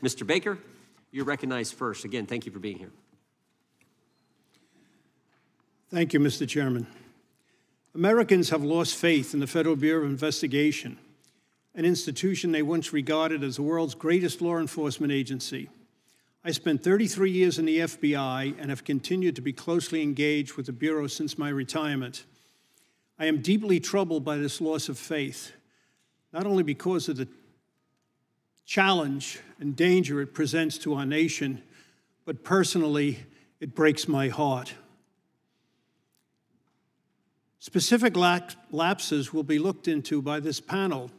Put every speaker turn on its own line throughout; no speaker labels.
Mr. Baker, you're recognized first. Again, thank you for being here.
Thank you, Mr. Chairman. Americans have lost faith in the Federal Bureau of Investigation, an institution they once regarded as the world's greatest law enforcement agency. I spent 33 years in the FBI and have continued to be closely engaged with the Bureau since my retirement. I am deeply troubled by this loss of faith, not only because of the challenge and danger it presents to our nation, but personally, it breaks my heart. Specific lapses will be looked into by this panel,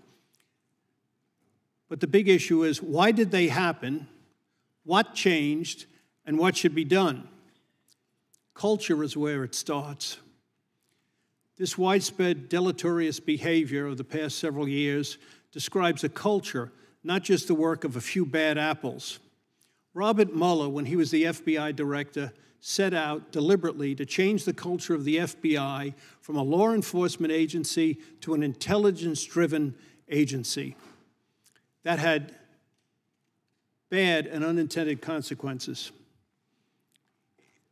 but the big issue is, why did they happen, what changed, and what should be done? Culture is where it starts. This widespread deleterious behavior of the past several years describes a culture, not just the work of a few bad apples. Robert Mueller, when he was the FBI director, set out deliberately to change the culture of the FBI from a law enforcement agency to an intelligence-driven agency. That had bad and unintended consequences.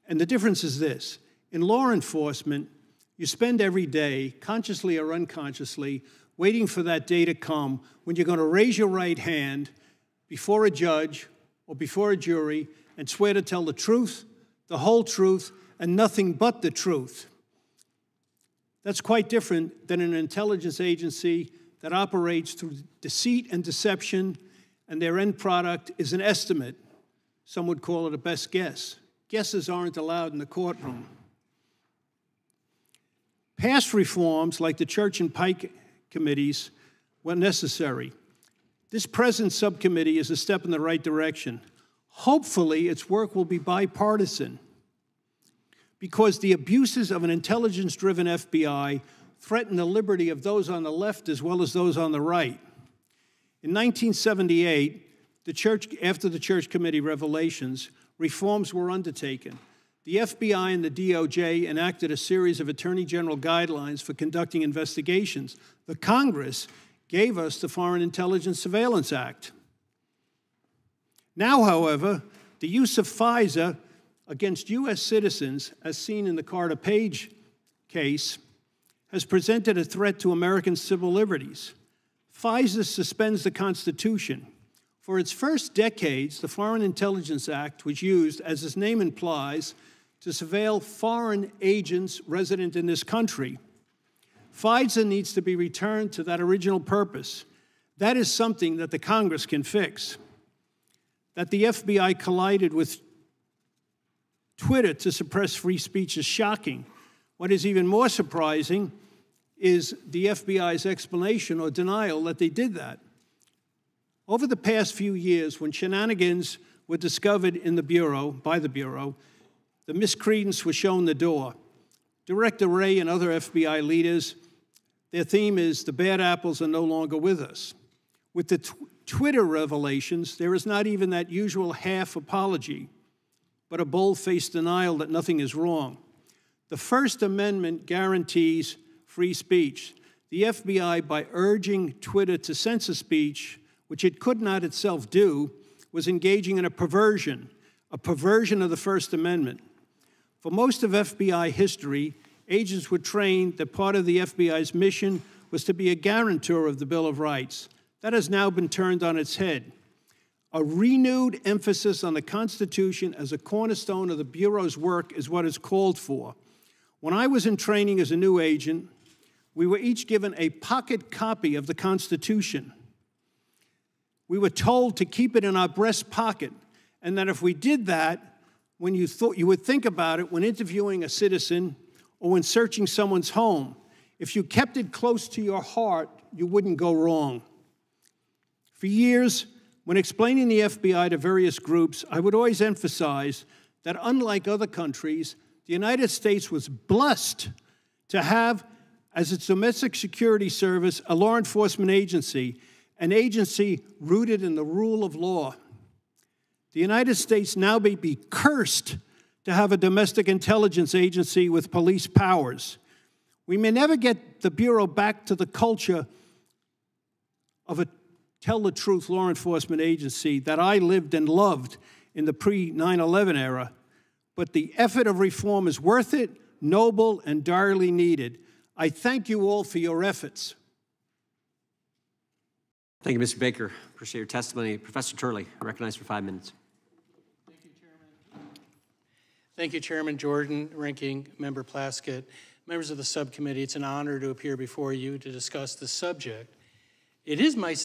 And the difference is this. In law enforcement, you spend every day, consciously or unconsciously, waiting for that day to come when you're going to raise your right hand before a judge or before a jury and swear to tell the truth, the whole truth, and nothing but the truth. That's quite different than an intelligence agency that operates through deceit and deception, and their end product is an estimate. Some would call it a best guess. Guesses aren't allowed in the courtroom. Past reforms, like the Church and Pike committees, were necessary. This present subcommittee is a step in the right direction. Hopefully, its work will be bipartisan, because the abuses of an intelligence-driven FBI threaten the liberty of those on the left as well as those on the right. In 1978, after the Church Committee revelations, reforms were undertaken. The FBI and the DOJ enacted a series of Attorney General guidelines for conducting investigations. The Congress gave us the Foreign Intelligence Surveillance Act. Now, however, the use of FISA against U.S. citizens, as seen in the Carter Page case, has presented a threat to American civil liberties. FISA suspends the Constitution. For its first decades, the Foreign Intelligence Act was used, as its name implies, to surveil foreign agents resident in this country. FISA needs to be returned to that original purpose. That is something that the Congress can fix. That the FBI collided with Twitter to suppress free speech is shocking. What is even more surprising is the FBI's explanation or denial that they did that. Over the past few years, when shenanigans were discovered in the Bureau, by the Bureau, the miscredence was shown the door. Director Wray and other FBI leaders, their theme is, the bad apples are no longer with us. With the Twitter revelations, there is not even that usual half apology, but a bold-faced denial that nothing is wrong. The First Amendment guarantees free speech. The FBI, by urging Twitter to censor speech, which it could not itself do, was engaging in a perversion of the First Amendment. For most of FBI history, agents were trained that part of the FBI's mission was to be a guarantor of the Bill of Rights. That has now been turned on its head. A renewed emphasis on the Constitution as a cornerstone of the Bureau's work is what is called for. When I was in training as a new agent, we were each given a pocket copy of the Constitution. We were told to keep it in our breast pocket, and that if we did that, when you would think about it when interviewing a citizen or when searching someone's home, if you kept it close to your heart, you wouldn't go wrong. For years, when explaining the FBI to various groups, I would always emphasize that unlike other countries, the United States was blessed to have, as its domestic security service, a law enforcement agency, an agency rooted in the rule of law. The United States now may be cursed to have a domestic intelligence agency with police powers. We may never get the Bureau back to the culture of a tell the truth law enforcement agency that I lived and loved in the pre-9/11 era, but the effort of reform is worth it, noble, and direly needed. I thank you all for your efforts.
Thank you, Mr. Baker. Appreciate your testimony. Professor Turley, recognized for 5 minutes.
Thank you, Chairman. Thank you, Chairman Jordan, Ranking Member Plaskett, members of the subcommittee. It's an honor to appear before you to discuss this subject. It is my